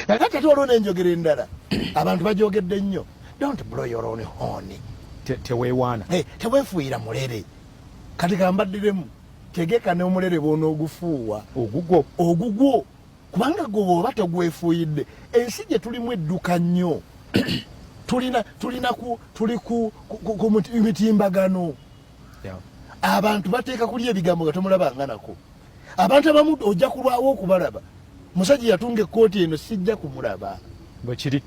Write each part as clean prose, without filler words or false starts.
kakati ate waliwo n'enjogera endala abantu bajogedde nnyo, don't blow your own horn. Teweewaana. Teweefuuyira mulere. Kati kambaddiremu tegeka n'omulere bw'onoogufuuwa ogugwo kubanga gwe bw'oba tegwefuuyidde ensi gye tulimu edduka nnyo. tuli ku mitimbagano. Abantu bateeka kulya ebigambo nga tomulabanganako. Abantu abamu ojja kulwawo okubalaba. Musajja yatunga ekkooti eno sijja kumulaba. Bwekiri.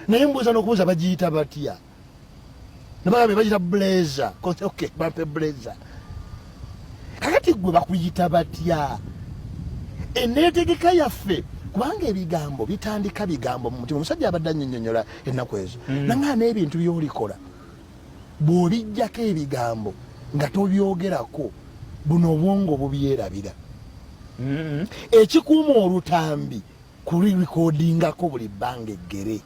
Naye mbuuza n'okubuuza bagiyita batya. Nabagambe bagiyita blazer. Okay, bampe blazer. Kakati gwe bakuyita batya? Enneetegeka yaffe kubanga ebigambo bitandika bigambo mu mutima. Omusajja abadde annyonnyola ennaku ezo. Nanga n'ebintu by'olikola bw'obijjako ebigambo nga tobyogerako buno obwongo bubyerabira. Ekikuuma olutambi kulirikodingako buli bbanga eggere.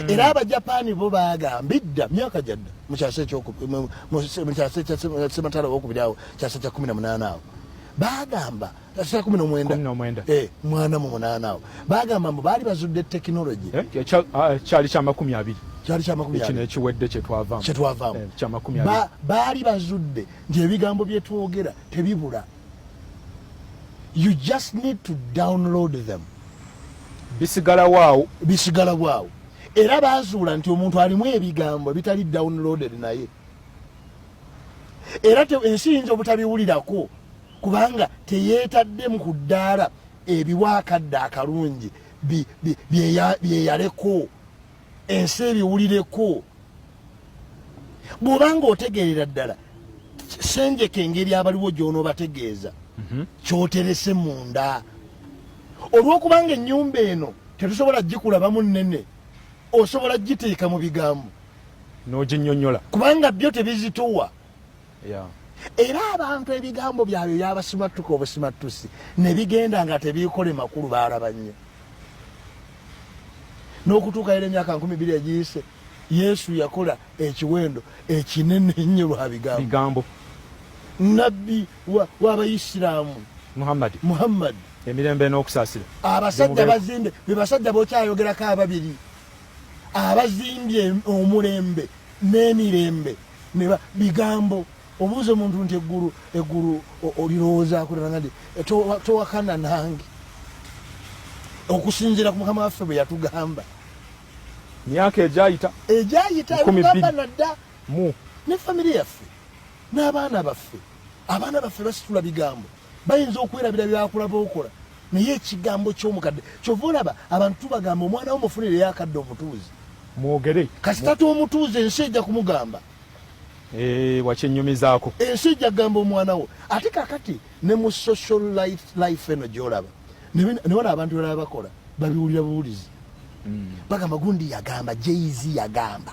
Era Abajapaani bo bagambidda myaka jadda mu kyasa Ssematalo w'okubiri awo kyasa kya 18 awo bagamba kyasa 19 mwana mu 8 awo bagamba mbu baali bazudde tekinologi kyali kya 20 kyali kya 20 kino ekiwedde kyetwavaamu kya 20 baali bazudde nti ebigambo bye twogera tebibula. You just need to download them. Bisigala waawo. Era baazuula nti omuntu alimu ebigambo bitali downloaded naye. Era ensi yinza obutabiwulirako kubanga teyeetaddemu ku ddaala ebiwaakadde akalungi byeyaleko ensi ebiwulireko. Bw'obanga otegeerera ddala senjeka engeri abaliwo gy'onoobategeeza kyoterese munda. Olw'okubanga ennyumba eno tetusobola gikulabamu nnene osobola giteeka mu bigambo n'oginnyonnyola kubanga byo tebizituwa. Era abantu ebigambo byabwe byabasimattuka obusimattusi ne bigenda nga tebikole makulu baalaba nnyo. N'okutuuka era emyaka 20 egiyise Yesu yakola ekiwendo ekinene nnyo lwa bigambo. Nabbi w'Abayisiraamu Muhammad emirembe n'okusaasira. Abasajja bazimbe be basajja bokyayogerako ababiri abazimbye omulembe n'emirembe ne bigambo. Obuuza omuntu nti eggulu olirowoozaako nangadi towakana nange okusinziira ku Mukama waffe bwe yatugamba. Myaka ejaayita ebigamba nadda ne famire yaffe n'abaana baffe. Abaana baffe basitula bigambo bayinza okwerabira byakulaba okola naye ekigambo ky'omukadde kyova olaba abantu tubagamba omwana w'omufunire yakadde omutuuzi mwogere kasitata omutuuzi ensi ejja kumugamba wakyenyumizaako ensi ejja kugamba omwana wo. Ate kakati ne mu social life eno gy'olaba ne wana abantu balaba bakola babiwulira buwulizi bagamba gundi yagamba Jay-Z yagamba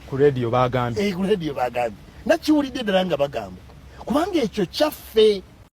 ku radio bagambye nakiwulidde ddala nga bagamba kubanga ekyo kyaffe.